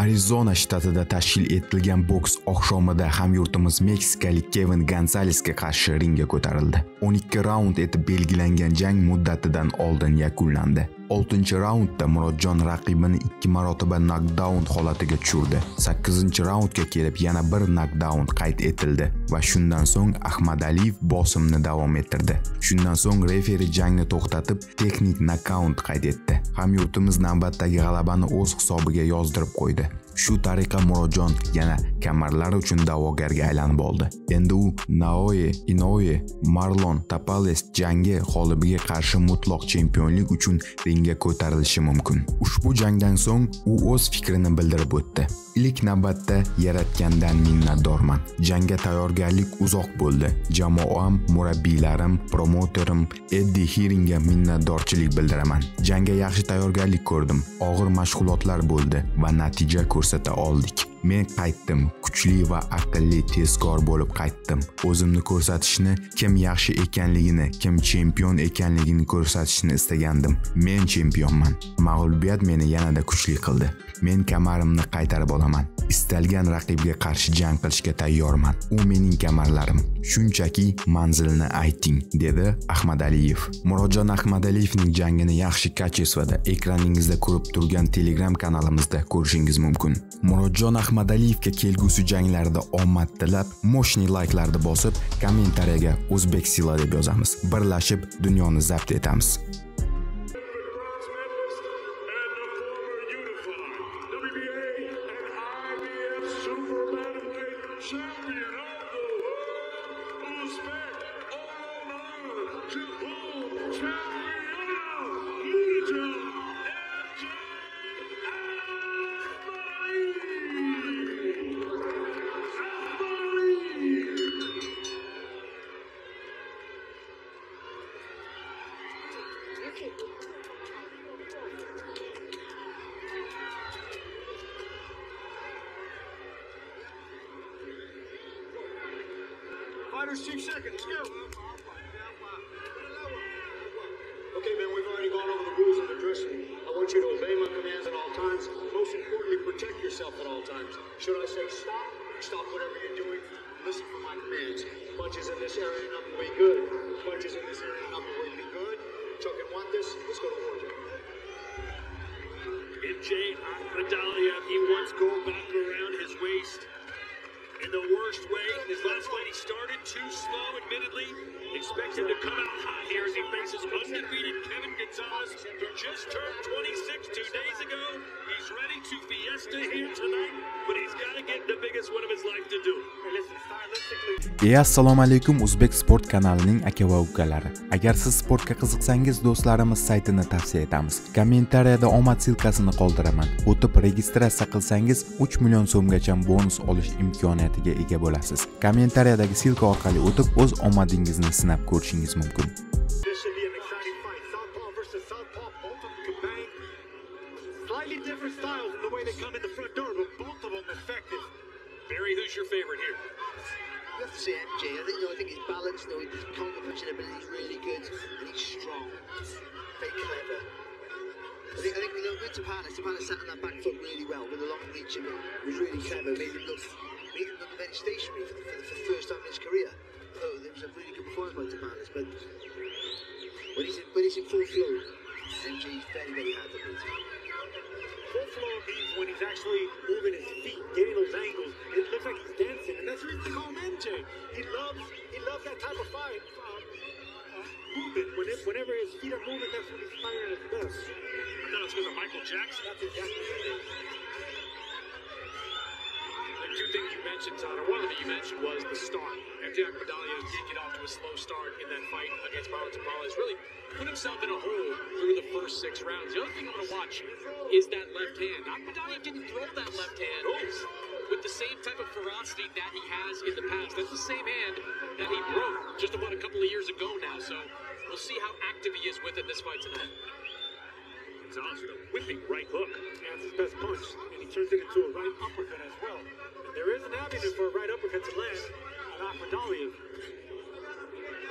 Arizona shtatida tashkil etilgan boks oqshomida hamyurtimiz meksikalik Gonzalezga qarshi ringga ko'tarildi. 12 raund etib belgilangan jang muddatidan oldin yakunlandi. 6-raundda Murodjon raqibini 2 marotaba knockdown holatiga tushirdi. 8-raundga kelib yana bir knockdown qayd etildi va shundan so'ng Akhmadaliev bosimni davom ettirdi. Shundan so'ng referi jangni to'xtatib, texnik nokaut qayd etdi. Hamyurtimiz navbatdagi g'alabani o'z hisobiga yozdirib qo'ydi. Shu tariqa Murodjon yana kamarlar uchun da'vogarga aylanib oldi. Endi u Inoue Marlon Tapales jangi g'olibiga qarshi mutlaq chempionlik uchun ringga ko'tarilishi mumkin. Ushbu jangdan so'ng u o'z fikrini bildirib o'tdi. İlk navbatda yaratgandan minnatdorman. Jangga tayyorgarlik uzoq bo'ldi. Jamoam, murabbiylarim, promoterim Eddie Heringga minnatdorchilik bildiraman. Jangga yaxshi tayyorgarlik ko'rdim. Og'ir mashg'ulotlar bo'ldi va natija ko'rsata oldik. Men qaytdim, kuchli va aqlli tezkor bo'lib qaytdim. O'zimni ko'rsatishni, kim yaxshi ekanligini, kim chempion ekanligini ko'rsatishni istagandim. Men chempionman. Mag'lubiyat meni yanada kuchli qildi. Men kamarimni qaytarib olaman. Istalgan raqibga qarshi jang qilishga tayyorman. U mening kamarlarim. Shunchaki manzilni ayting, dedi Akhmadaliev. Murodjon Akhmadalievning jangini yaxshi kachesvada ekraningizda ko'rib turgan Telegram kanalimizda ko'rishingiz mumkin. Murodjon Akhmadalievga kelgusi janglarda omad tilab, moshni layklarni bosib, kommentariyaga O'zbek sila deb yozamiz. Birlashib dunyoni zabt etamiz. Fighters, 6 seconds, go. Okay, man, we've already gone over the rules of the dressing. I want you to obey my commands at all times. Most importantly, protect yourself at all times. Should I say stop? Stop whatever you're doing. Listen for my commands. Punches in this area and up will be good. Punches in this area and up will be good. Chuck and want this? Let's go to war. MJ Akhmadaliev, he wants gold back around his waist. In the worst way, his last fight he started too slow, admittedly. Expect him to come out hot here as he faces undefeated Gonzalez, who just turned 26 2 days ago. He's ready to fiesta here tonight, but he's got to get the biggest one of his life to do. Assalomu alaykum O'zbek sport kanalining aka va ukalari. Agar siz sportga qiziqsangiz, do'stlarimiz saytini tavsiya etamiz. Kommentariyada omad silkasini qoldiraman. O'tib registratsiya qilsangiz 3 million so'mgacha bonus olish imkoniyatiga ega bo'lasiz. Kommentariyadagi silka orqali o'tib o'z omadingizni sinab ko'rishingiz mumkin. Slightly different styles in the way they come in the front door, but both of them effective. Barry, who's your favorite here? You have to say MJ. I think he's balanced. His counter punching ability is really good, and he's strong, very clever. I think with Tapales sat on that back foot really well with a long reach of it. It was really clever. Made him look very stationary for the first time in his career. Oh, there was a really good performance by Tapales, but when he's in full flow, MJ is very hard to beat. Full flow means when he's actually moving his feet, getting those angles. It looks like he's dancing, and that's the reason they call him MJ. He loves that type of fight. Movement. Whenever his feet are moving, that's when he's firing at his best. I thought it was because of Michael Jackson. That's exactly what it is. The two things you mentioned, Todd, or one of them you mentioned was the start. MJ Akhmadaliev did get off to a slow start in that fight against Tapales. Really put himself in a hole through the first 6 rounds. The other thing I'm going to watch is that left hand. Akhmadaliev didn't throw that left hand with the same type of ferocity that he has in the past. That's the same hand that he broke just about a couple of years ago now. So we'll see how active he is with it this fight tonight. Gonzalez with a whipping right hook. That's his best punch, and he turns it into a right uppercut as well. And there is an avenue for a right uppercut to land on Akhmadaliev.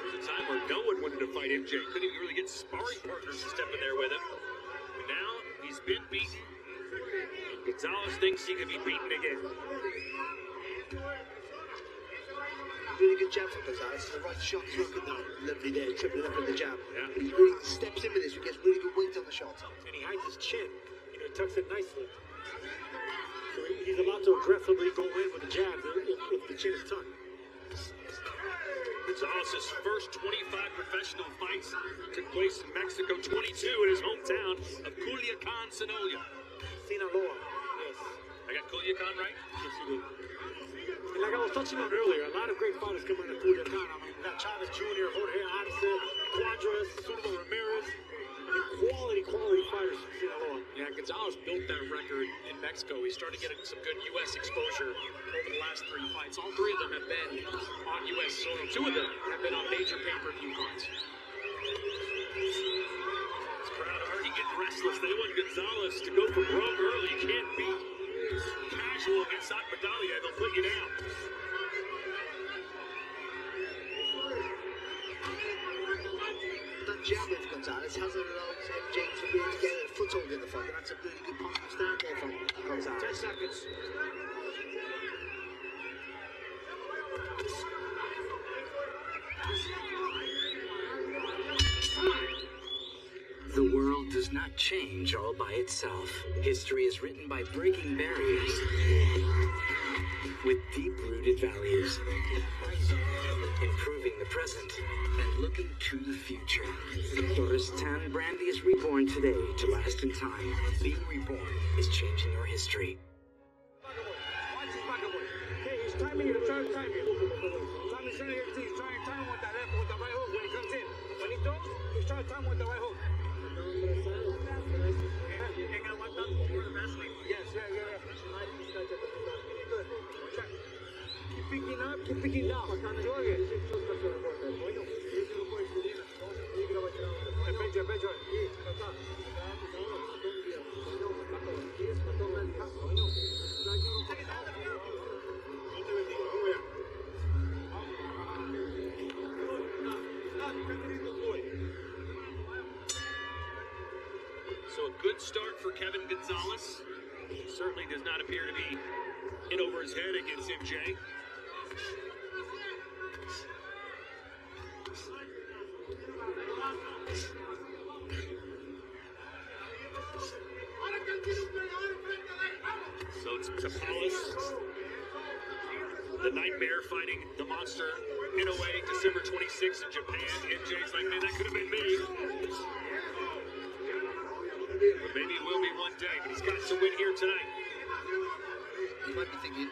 There's a time where no one wanted to fight MJ. Couldn't even really get sparring partners to step in there with him. And now he's been beaten. Gonzalez thinks he could be beaten again. Really good jab from Gonzalez. The right shot is rocking down. Lovely there, tripling up with the jab. Yeah. He really steps in with this, he gets really good weight on the shot. And he hides his chin. You know, he tucks it nicely. So he's allowed to aggressively go in with the jab if the chin is tucked. Gonzalez's first 25 professional fights took place in Mexico, 22 in his hometown of Culiacan, Sinaloa. Yes. I got Culiacan right? Yes, you did. And like I was touching on earlier, a lot of great fighters come out of Culiacan. I mean, we got Chavez Jr., Jorge Arce, Cuadras, Zurdo Ramirez, quality fighters from Sinaloa. Yeah, Gonzalez built that record in Mexico. He started getting some good U.S. exposure over the last 3 fights. All 3 of them have been on U.S. soil. 2 of them have been on major pay-per-view cards. This crowd already getting restless. They want Gonzalez to go for broke early. You can't be casual against Akhmadaliev. They'll put you down. That jab with Gonzalez hasn't allowed MJ to really get a foothold in the fight. That's a really good positive start there from Gonzalez. 10 seconds. The world does not change all by itself. History is written by breaking barriers with deep-rooted values, improving the present and looking to the future. Torrestan Brandy is reborn today to last in time. Being reborn is changing your history. Watch this back away. Hey, he's timing you to try to time you. Tommy's trying to get he's trying to time with that left with the right hook when he comes in. When he throws, he's trying to time with the right hook. Yes, yeah. Keep picking up, keep picking down. Enjoy it. So a good start for Kevin Gonzalez. Certainly does not appear to be in over his head against MJ. So it's Tapales, the nightmare fighting the monster in a way, December 26th in Japan. MJ's like, man, that could have been me. But maybe it will be one day, but he's got to win here tonight. You might be thinking,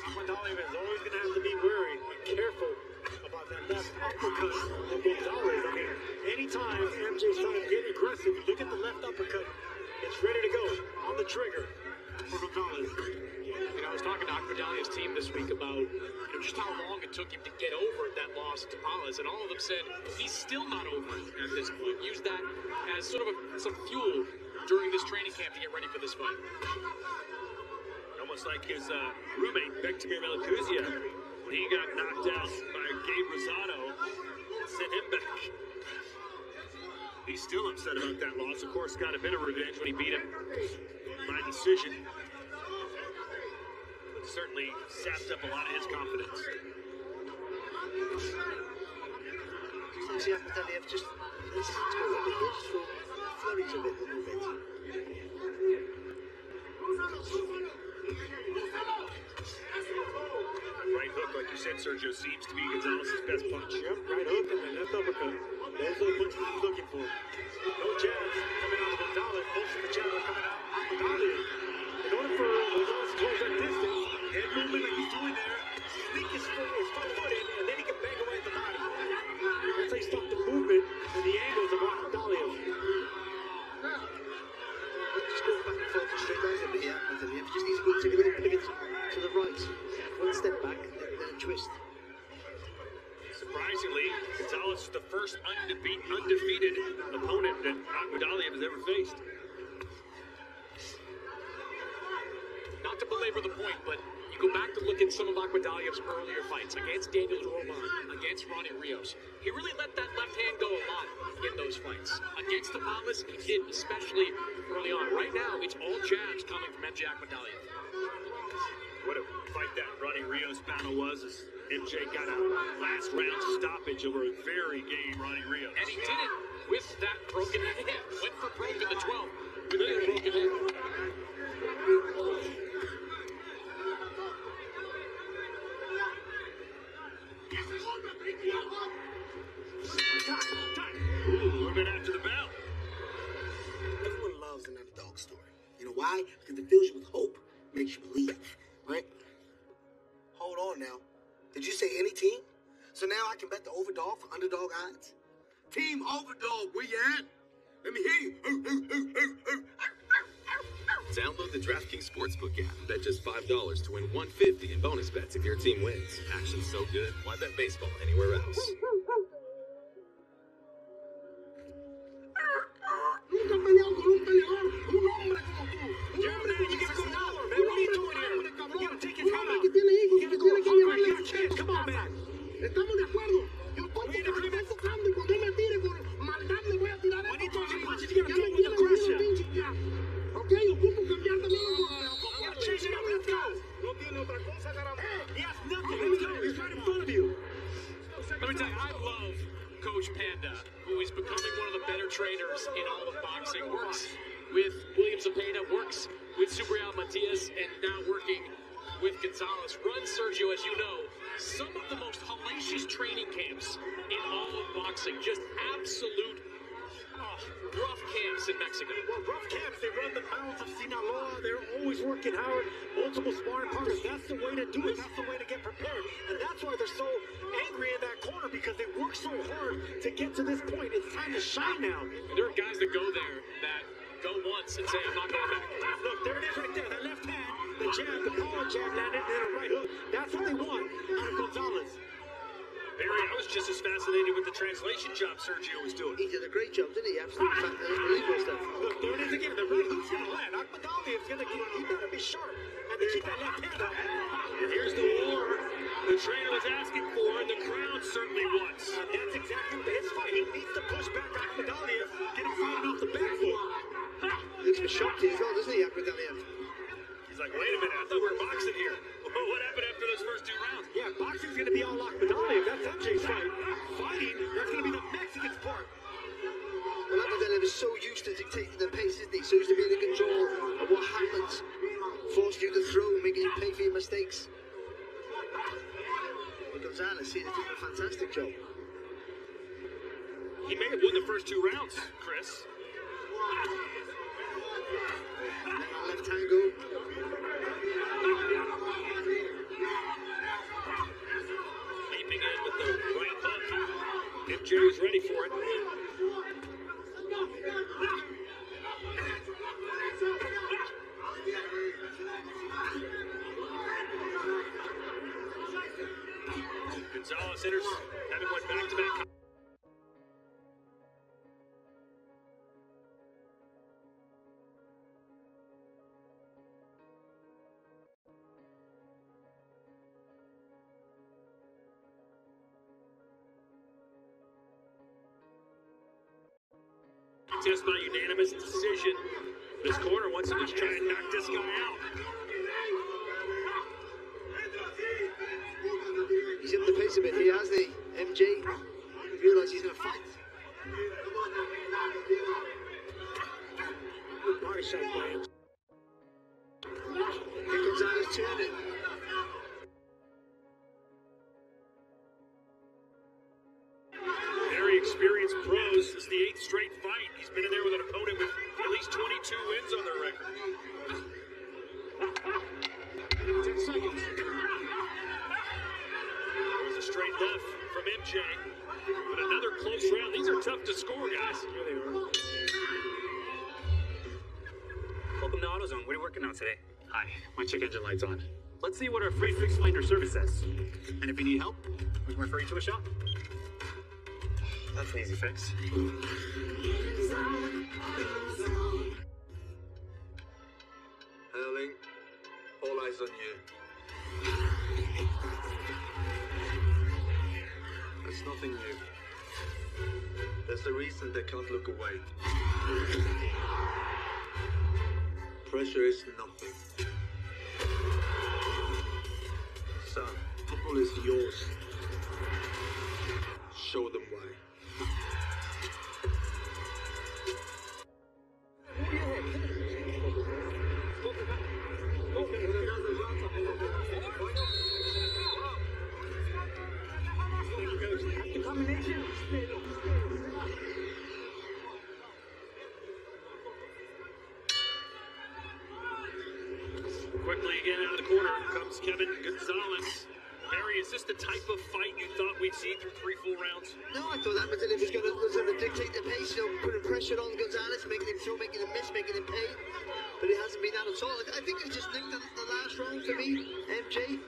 Akhmadaliev is always going to have to be wary and careful about that left uppercut of Gonzalez. I mean, anytime MJ's trying to get aggressive, you look at the left uppercut, it's ready to go on the trigger for Gonzalez. You know, I was talking to Akhmadaliev's team this week about just how long it took him to get over that loss to Tapales, and all of them said he's still not over it at this point. Use that as sort of some fuel during this training camp to get ready for this fight. Almost like his roommate, Bektimir Melikuzia, when he got knocked out by Gabe Rosado, sent him back. He's still upset about that loss. Of course, got a bit of revenge when he beat him by decision. But certainly sapped up a lot of his confidence. sometimes you have to tell you just let's go a little bit, just flourish a little bit. Right hook, like you said, Sergio, seems to be Gonzalez's best punch. Yep, right hook and then left uppercut. Those are the punches he's looking for. No jabs coming out of Gonzalez. Most of the jabs are coming out of Akhmadaliev. In order for Gonzalez to close that distance, head movement like he's doing there, sneak his front foot in, and then he can bang away at the body. That's how you stop the movement and the angles of Akhmadaliev. Just going back and forth straight lines over here, Akhmadaliev. Just needs to take a little bit to the right. One step back, then a twist. Surprisingly, Gonzalez is the first undefeated opponent that Akhmadaliev has ever faced. Not to belabor the point, but you You go back to look at some of Akhmadaliev's earlier fights against Daniel Roman, against Ronnie Rios. He really let that left hand go a lot in those fights. Against the Thomas, he did, especially early on. Right now, it's all jabs coming from MJ Akhmadaliev. What a fight that Ronnie Rios battle was. As MJ got a last round stoppage over a very game Ronnie Rios. And he did it with that broken hand. Went for broke in the 12th with that broken hand. Time. Ooh, a little bit after the bell. Everyone loves an underdog story. You know why? Because it fills you with hope, makes you believe, right? Hold on now. Did you say any team? So now I can bet the overdog for underdog odds? Team overdog, where you at? Let me hear you. Download the DraftKings Sportsbook app. Bet just $5 to win $150 in bonus bets if your team wins. Action's so good, why bet baseball anywhere else? Come on, man. Estamos de acuerdo. Yo estoy enfocando y cuando él me tire con maldad le voy a tirar esto. Ok, ocupo cambiar de lado. No tiene otra cosa, caramba. He has nothing. Let's go. He's right in front of you. Let me tell you, I love Coach Panda, who is becoming one of the better trainers in all of boxing. Works with William Zepeda, works with Subriel Matias, and now working with Gonzalez. Runs, Sergio, as you know, some of the most hellacious training camps in all of boxing. Just absolute rough camps in Mexico. Well, rough camps, they run the mountains of Sinaloa. They're always working hard. Multiple sparring partners. That's the way to do it. That's the way to get prepared. And that's why they're so angry in that corner, because they work so hard to get to this point. It's time to shine now. There are guys that go there that go once and say, I'm not going back. Look, there it is right there. That left hand, the jab, the power jab landed, and then a right hook. That's what they want out of Gonzalez. Barry, I was just as fascinated with the translation job Sergio was doing. He did a great job, didn't he? Absolutely unbelievable stuff. Look, there it is again. The right hook's going to land. Akhmadaliev's going to get, he better be sharp and to keep that left hand up. And here's the war the trainer was asking for, and the crowd certainly wants. That's exactly what his fight. He needs to push back Akhmadaliev, get him fighting off the back foot. Looks for shocked as well, doesn't he, Akhmadaliev? He's like, wait a minute, I thought we were boxing here. What happened after those first 2 rounds? Yeah, boxing's going to be all Akhmadaliev. That's MJ's fight. Fighting, that's going to be the Mexicans' part. Well, Akhmadaliev is so used to dictating the pace, isn't he? So used to being in control of what happens. Forced you to throw, making you pay for your mistakes. But Gonzalez here is doing a fantastic job. He may have won the first 2 rounds, Chris. Let that left hand go. Leaping in with the right hook. If Jerry's ready for it. Gonzalez enters, having went back-to-back. Contest by unanimous decision. This corner wants to just try and knock this guy out. He's up the pace a bit here, hasn't he? MJ, he realised he's going to fight. Good body shot by him. Here Gonzalez turning. Very experienced pros. This is the 8th straight fight. He's been in there with an opponent with at least 22 wins on their record. 10 seconds. There's a straight left from MJ. But another close round. These are tough to score, guys. Here they are. Welcome to AutoZone. What are you working on today? Hi, my check engine light's on. Let's see what our free fix finder service says. And if you need help, we can refer you to a shop. That's an easy fix. Erling, all eyes on you. That's nothing new. There's a reason they can't look away. Pressure is nothing. Son, football is yours. Show them why. Quickly again out of the corner comes Kevin Gonzalez. Barry, is this the type of fight you thought we'd see through 3 full rounds? No, I thought Akhmadaliev was going to dictate the pace, putting pressure on Gonzalez, making him throw, making him miss, making him pay. But it hasn't been that at all. I think he just nicked the last round for me, MJ.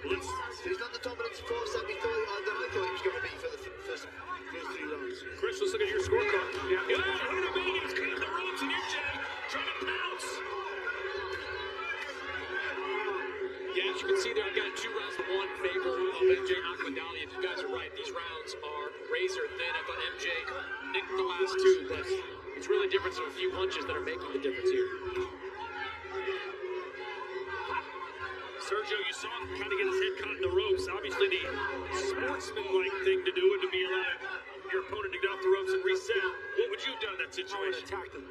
He's not the dominant force that I thought he was going to be for the first 3 rounds. Chris, let's look at your scorecard. Yeah, who to beat? He's cutting the ropes, and MJ trying to pounce. Yeah, as you can see there, I've got 2 rounds to 1 in favor of MJ Akhmadaliev. You guys are right. These rounds are razor thin. I thought MJ nicked the last 2, but it's really a difference of a few punches that are making the difference here. Sergio, you saw him kind of get his head caught in the ropes. Obviously, the sportsman-like thing to do would be allow your opponent to get off the ropes and reset. What would you have done in that situation? I would have attacked him.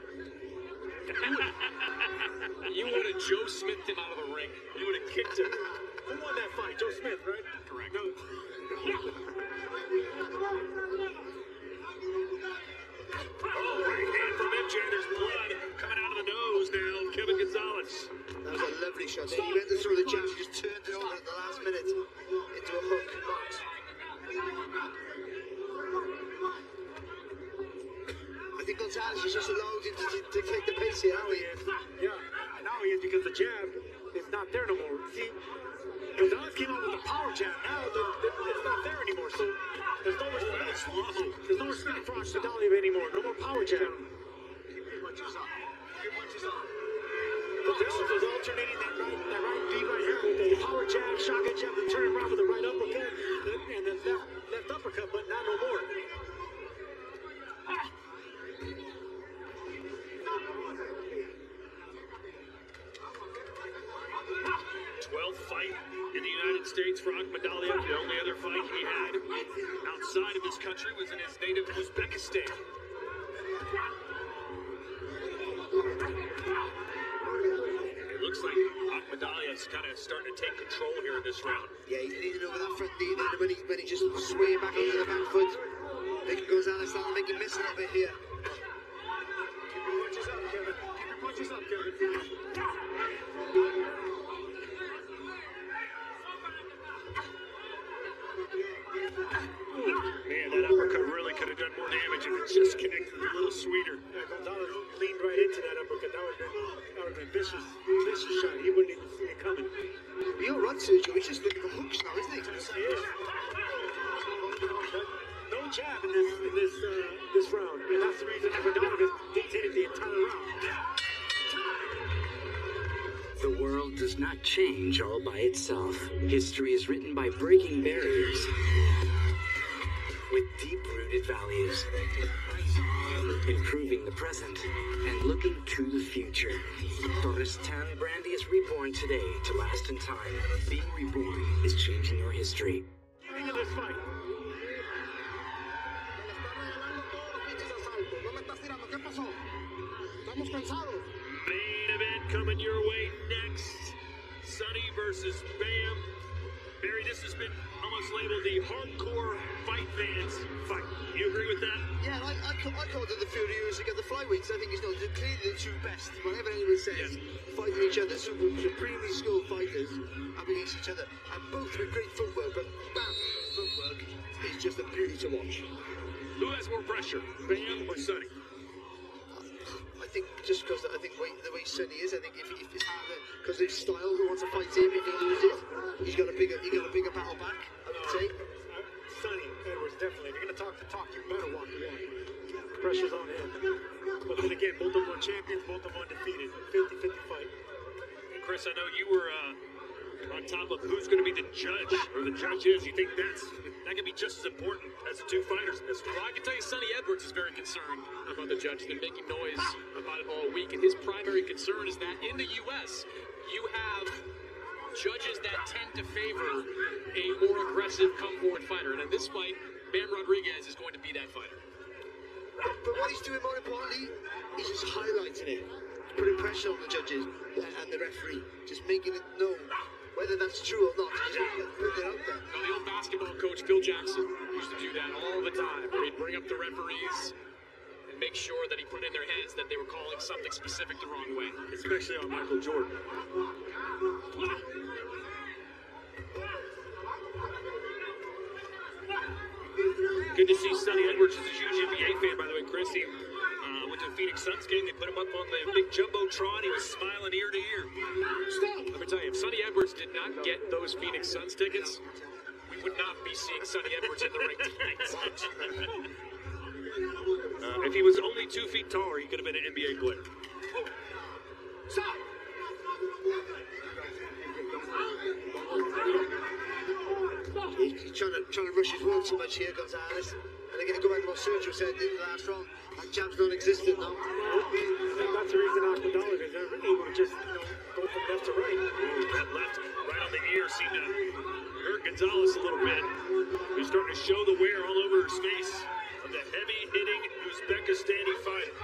You would have Joe Smithed him out of the ring. You would have kicked him. Who won that fight? Joe Smith, right? Correct. No. Oh, right hand from MJ. There's blood coming out of the nose now. Kevin Gonzalez. That was a lovely shot. He went to throw the jab, he just turned it over at the last minute into a hook. I think Gonzalez is just allowed him to dictate the pace here, aren't we? Yeah, now he is, because the jab is not there no more. See, Gonzalez came out with a power jab. Now it's not there anymore. So there's no respect. There's no respect for Akhmadaliev anymore. No more power jab. Keep your punches up. Keep your punches up. Gonzalez was alternating that right beat right here with the power jab, shotgun jab, and turn around with the right uppercut, and then left uppercut, but not no more. 12th fight in the United States for Akhmadaliev. The only other fight he had outside of his country was in his native Uzbekistan. It looks like Akhmadaliev's kind of starting to take control here in this round. Yeah, he's leaning over that front knee there when he just swaying back onto the back foot. Making Gonzalez start to make him miss a little bit here. Keep your punches up, Kevin. Keep your punches up, Kevin. Man, that uppercut really could have done more damage if it just connected a little sweeter. Yeah, Gonzalez leaned right into that uppercut. That would have been vicious shot. He wouldn't even see it coming. You're right, Sergio. He's just looking for hooks now, isn't he? Yes, he is. No jab in this round, and that's the reason Akhmadaliev dictated the entire round. The world does not change all by itself. History is written by breaking barriers with deep-rooted values, improving the present and looking to the future. Torres Tan Brandy is reborn today to last in time. Being reborn is changing your history. Beginning of this fight. Main event coming your way next. Sonny versus Bam. Barry, this has been almost labeled the hardcore fight fans fight. You agree with that? Yeah, I called it the Furious against the flyweights. I think it's clearly the 2 best. Whatever anyone says, fighting each other, supremely skilled fighters up against each other. And both with great footwork, but Bam footwork is just a beauty to watch. Who has more pressure, Bam or Sonny? I think just because the way Sonny is, I think if it's harder because his style, who wants to fight him, if he loses, he's got a bigger battle back, I would say. Sonny Edwards, definitely. If you're going to talk the talk, you better walk the walk. Pressure's on him. But then again, both of them are champions, both of them undefeated. 50-50 fight. And Chris, I know you were on top of who's going to be the judge or the judges. You think that could be just as important as the two fighters in this one? Well, I can tell you Sonny Edwards is very concerned about the judges. They're making noise about it all week, and his primary concern is that in the U.S., you have judges that tend to favor a more aggressive come-forward fighter. And in this fight, Bam Rodriguez is going to be that fighter. But what he's doing more importantly, he's just highlighting it, putting pressure on the judges and the referee, just making it known whether that's true or not. Just put it out there. Now, the old basketball coach Phil Jackson used to do that all the time, where he'd bring up the referees and make sure that he put in their heads that they were calling something specific the wrong way. Especially on Michael Jordan. Good to see Sonny Edwards. This is a huge NBA fan, by the way, Chris. He went to the Phoenix Suns game. They put him up on the big jumbotron. He was smiling ear to ear. Let me tell you, if Sonny Edwards did not get those Phoenix Suns tickets, we would not be seeing Sonny Edwards in the ring tonight. If he was only 2 feet taller, he could have been an NBA player. Stop! He's trying to rush his world so much here, Gonzalez. And they're going to go back to what Sergio said in the last round. That jab's non-existent now. That's the reason Akhmadaliev is able to just go from left to right. That left, right on the ear, seemed to hurt Gonzalez a little bit. He's starting to show the wear all over his face of the heavy-hitting Uzbekistani fighter.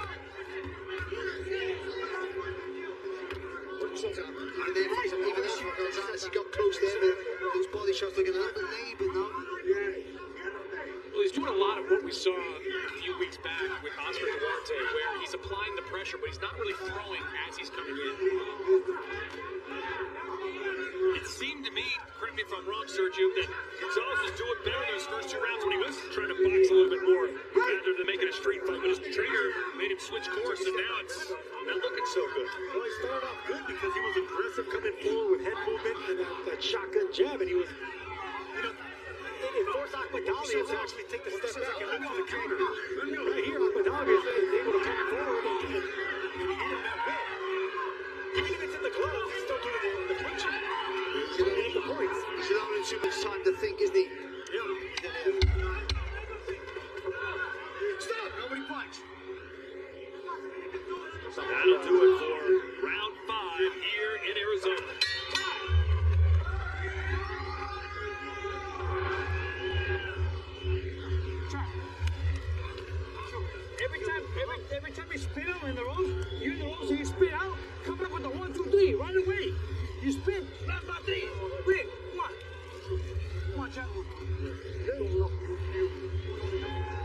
Even that's what Gonzalez, he got close there, but those body shots looking a little bit laboured now. Well, he's doing a lot of what we saw a few weeks back with Oscar Duarte, where he's applying the pressure, but he's not really throwing as he's coming in. It seemed to me, correct me if I'm wrong, Sergio, that Gonzalez was doing better those first 2 rounds when he was trying to box a little bit more rather than making a street fight. But his trainer made him switch course, and now it's not looking so good. Well, he started off good because he was aggressive coming forward with head movement and that shotgun jab, and he was, it forced Akhmadaliev to actually take the step back and look for the counter. Right here, Akhmadaliev is able to come forward and hit him that way. Even if it's in the glove, he's still doing the punching. He's getting the points. He's allowing too much time to think, isn't he? Stop! Nobody punch. That'll do it for round 5 here in Arizona. Every time you spit out in the rows, you're in the rows, so you spit out, coming up with the 1, 2, 3, right away. You spit, left by 3, wait, come on, Jack.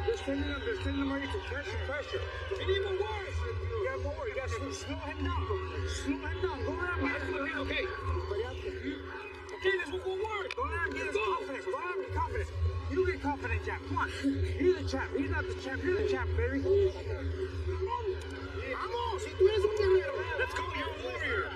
They're sending them ready to catch the pressure. And even worse, you got more, you got to slow him down. Slow him down, go around, man. Okay, this will work. Go around, get his confidence, go around, get confidence. You get confident, Jack. Come on. You're the champ. He's not the champ. You're the champ, baby. Vamos. Si tú eres un guerrero. Let's go. You're a warrior.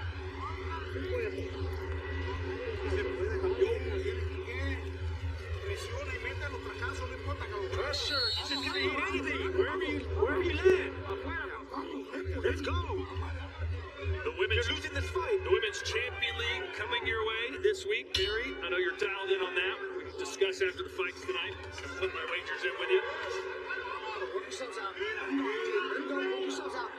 Pressure. You just gotta hit anything. Wherever you land. Let's go. You're losing this fight. The Women's Champion League coming your way this week, Mary. I know you're dialed in on that. We can discuss after the fights tonight. I'm putting my wagers in with you. Work yourselves out. Work yourselves out.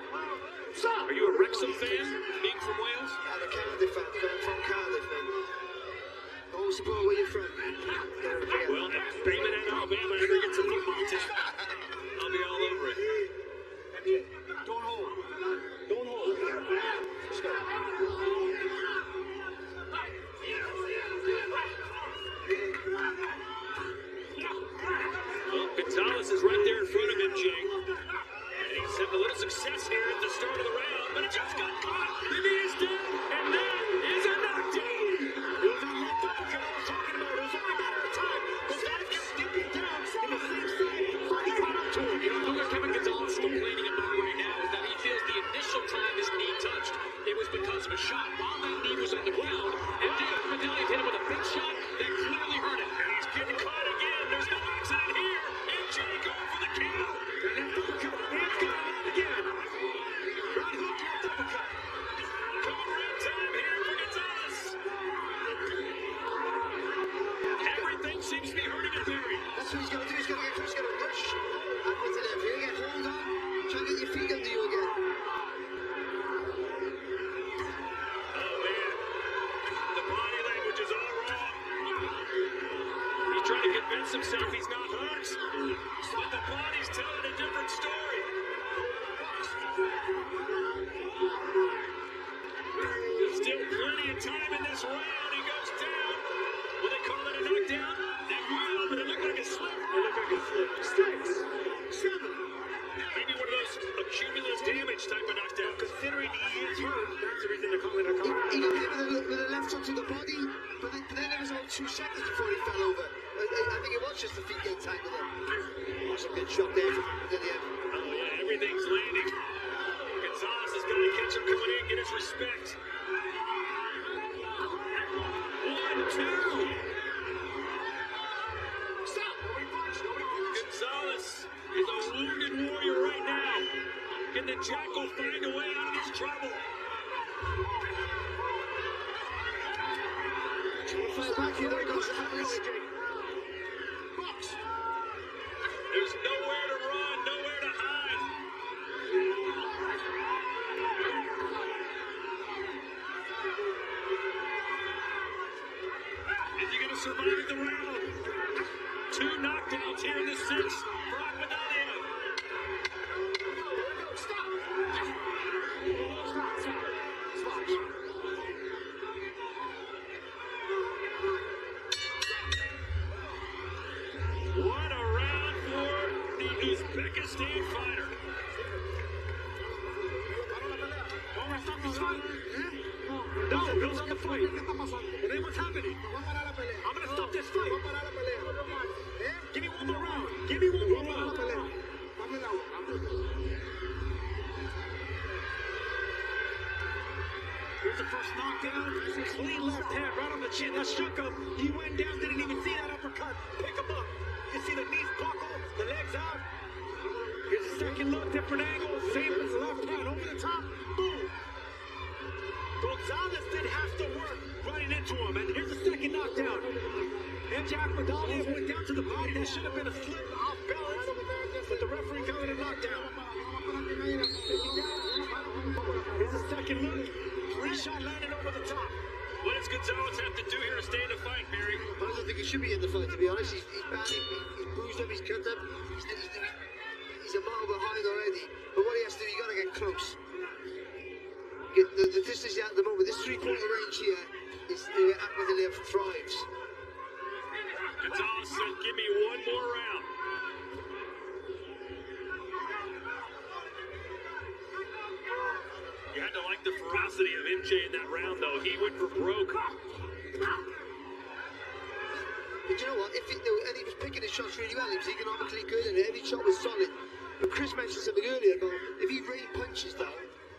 Stop! Are you a Wrexham fan, being from Wales? I'm a Cardiff fan, coming from Cardiff, man. Always support where you're from. Well, if Birmingham, Alabama ever gets a football team, I'll be all over it. Don't hold. Don't hold. Just go. Well, Gonzalez is right there in front of him, Jay. And he's having a little success here at the start of the round, but it just got caught. The knee is down, and that is a knockdown. It was on that uppercut I was talking about. It was only a matter of time. Gonzalez kept dipping down in the same side. Finally caught up to him. You know what Kevin Gonzalez is complaining about right now is that he feels the initial time his knee touched, it was because of a shot. While that knee was on the ground, and Akhmadaliev hit him with a big shot that clearly hurt him. And he's getting caught again. There's no accident here. And Jay going for the kill. And that uppercut, it's gone again. Right hook, left uppercut. Coming round time here for Gonzalez. time in this round. He goes down. Will they call it a knockdown? They will, but it looked like a slip. It looked like a slip. 6, 7. Maybe one of those accumulative damage type of knockdown. Considering he is hurt, that's the reason they're calling it a knockdown. He got hit with a left hook to the body, but then there was about 2 seconds before he fell over. I think it was just the feet getting tangled up. That's a good shot there from Akhmadaliev. Oh yeah, everything's landing. Gonzalez is going to catch him coming in, get his respect. 1, 2. Stop! Nobody punch! Nobody punch! Gonzalez is a wounded warrior right now. Can the Jackal find a way out of this trouble? Fire back here, there goes Gonzalez. There's nowhere to run, nowhere to hide. Is he going to survive the round? 2 knockdowns here in the 6th for Akhmadaliev. Stop! What a round for the Uzbekistan fighter. No, no, stop the fight. Well, then what's happening? I'm gonna stop this fight. Give me one more round. Give me one more round. Here's the first knockdown. Clean left hand right on the chin. That shook him. He went down, didn't even see that uppercut. Pick him up. You can see the knees buckle, the legs out. Here's a second look, different angle. Same as the left hand, over the top. Boom. Gonzalez didn't have to work running into him. And here's the second knockdown. MJ Akhmadaliev went down to the body. That should have been a slip off balance. But the referee called it a knockdown. Here's the second look. 3-shot landed over the top. What does Gonzalez have to do here to stay in the fight, Barry? I don't think he should be in the fight, to be honest. He's badly, he's bruised up, he's cut up. He's a mile behind already. But what he has to do, you got to get close. The distance at the moment, this 3-quarter range here is where Akhmadaliev thrives. Gonzalez said, give me one more round. You had to like the ferocity of MJ in that round, though. He went for broke. But you know what? And he was picking his shots really well. He was economically good, and every shot was solid. But Chris mentioned something earlier about if he rain punches down,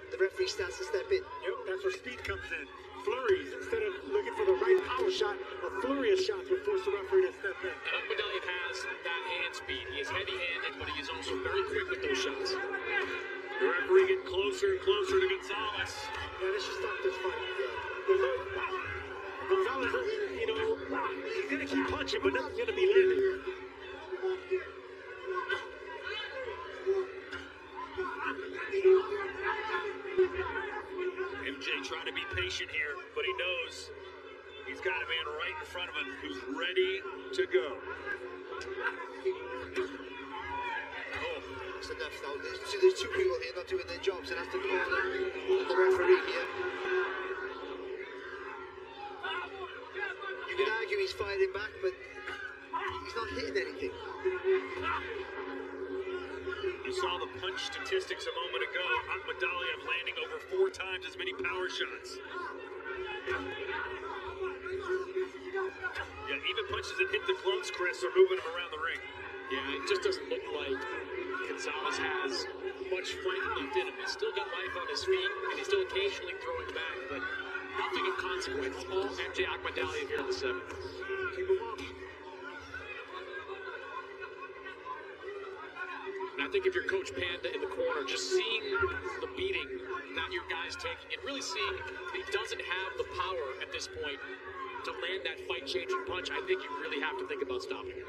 the referee starts to step in. Yep, that's where speed comes in. Flurries, instead of looking for the right power shot, a flurry of shots would force the referee to step in. And Akhmadaliev has that hand speed. He is heavy-handed, but he is also very quick with those shots. The referee getting closer and closer to Gonzalez. Yeah, they should stop this fight. Gonzalez, you know, he's going to keep punching, but nothing's going to be landing. MJ trying to be patient here, but he knows he's got a man right in front of him who's ready to go. That's enough now. There's 2 people here not doing their jobs, and that's the corner and the referee here. You can argue he's fighting back, but he's not hitting anything. You saw the punch statistics a moment ago. Akhmadaliev landing over 4 times as many power shots. Yeah, even punches that hit the gloves, Chris, are moving him around the ring. Yeah, it just doesn't look like Gonzalez has much fight left in him. He's still got life on his feet, and he's still occasionally throwing back, but nothing of consequence. All MJ Akhmadaliev here in the 7th. Keep him up. And I think if you're Coach Panda in the corner, just seeing the beating that your guy's taking, and really seeing that he doesn't have the power at this point to land that fight-changing punch, I think you really have to think about stopping it.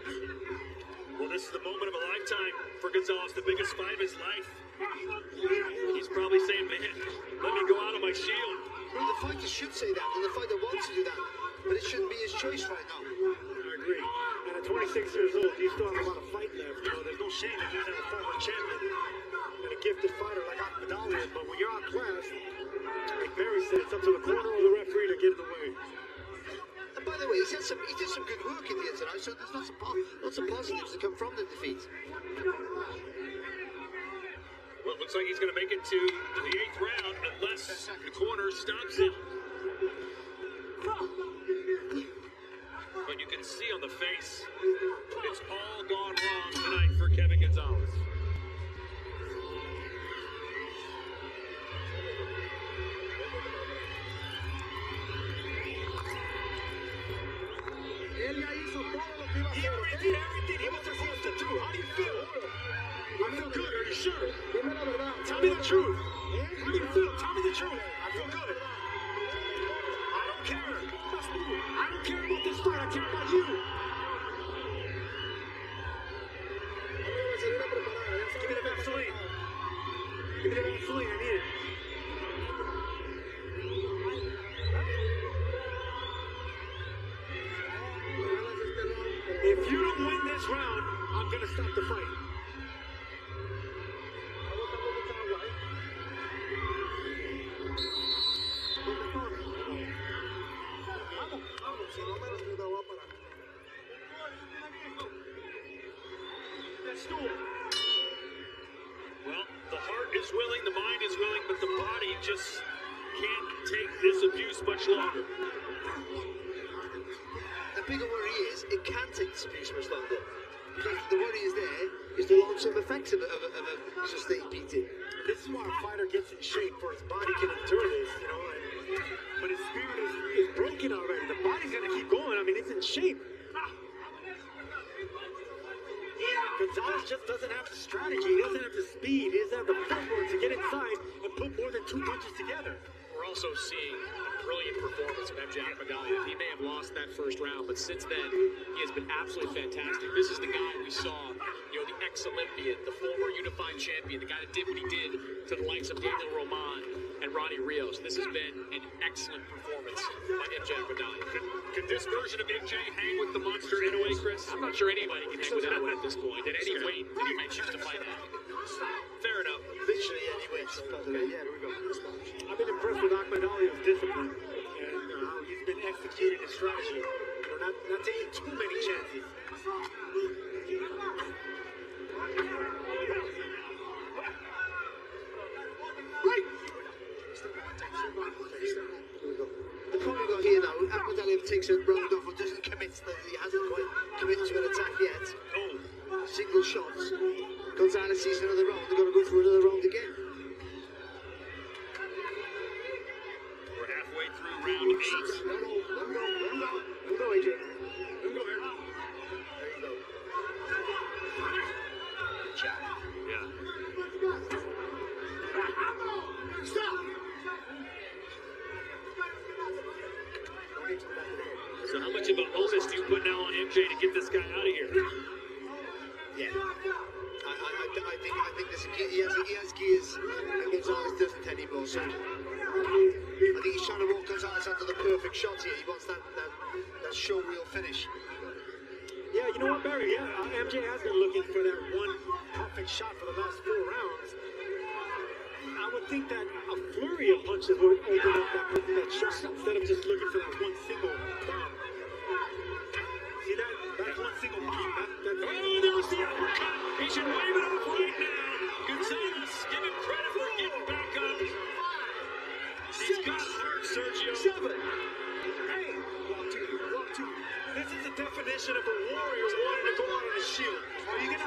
Well, this is the moment of a lifetime for Gonzalez, the biggest fight of his life. He's probably saying, man, let me go out of my shield. Well, the fighter should say that, and the fighter wants to do that, but it shouldn't be his choice right now. I agree. And at 26 years old, you still have a lot of fight left. You know, there's no shame in being a former champion and a gifted fighter like Akhmadaliev, but when you're outclassed, like Barry said, it's up to the corner or the referee to give the sure? Tell me the truth. How do you feel? Tell me the truth. I feel good. I don't care. I don't care about this fight. I care about you. Give me the Vaseline. Give me the Vaseline. I need it. If you don't win this round, I'm gonna stop the fight. Well, the heart is willing, the mind is willing, but the body just can't take this abuse much longer. The bigger worry is it can take this abuse much longer. Because the worry is there is the long-term effects of a sustained beating. This is why a fighter gets in shape, for his body can endure this, you know. But his spirit is broken already. The body's gonna keep going. I mean, it's in shape. Gonzalez just doesn't have the strategy. He doesn't have the speed. He doesn't have the footwork to get inside and put more than 2 punches together. We're also seeing a brilliant performance of Murodjon Akhmadaliev. He may have lost that first round, but since then, he has been absolutely fantastic. This is the guy we saw, you know, the ex-Olympian, the former unified champion, the guy that did what he did to the likes of Daniel Roman and Ronnie Rios. This has been an excellent performance by Murodjon Akhmadaliev. Could this version of MJ hang with the monster in a way, Chris? I'm not sure anybody can hang with anyone at this point, at any weight that he might choose to fight at. Fair enough. Literally any weight, by the way. Yeah, here we go. I've been impressed with Akhmadaliev's discipline and how he's been executing his strategy. You know, not taking too many chances. Right. The point we got here now, Akhmadaliev takes a round off and doesn't commit. He hasn't quite committed to an attack yet. Single shots. Gonzalez sees another round. They're going to go for another round again. We're halfway through round 8. Let him go, AJ. Let him go here. There you go. Jab. Yeah. Stop! So how much of an onus do you put now on MJ to get this guy out of here? Yeah. I think this, he has gears and Gonzalez doesn't anymore. So I think he's trying to walk Gonzalez onto the perfect shot here. He wants that show reel finish. Yeah, you know what, Barry? Yeah, MJ has been looking for that one perfect shot for the last 4 rounds. I would think that a flurry of punches would open up that shot instead of just looking for that one single bomb. See that? That's one single bomb. That's there was the uppercut. He should wave it off right now. Gonzalez, give him credit for getting back up. He's got heart, Sergio. 7. Hey, walk two. This is the definition of a warrior wanting to go out on a shield. Are you going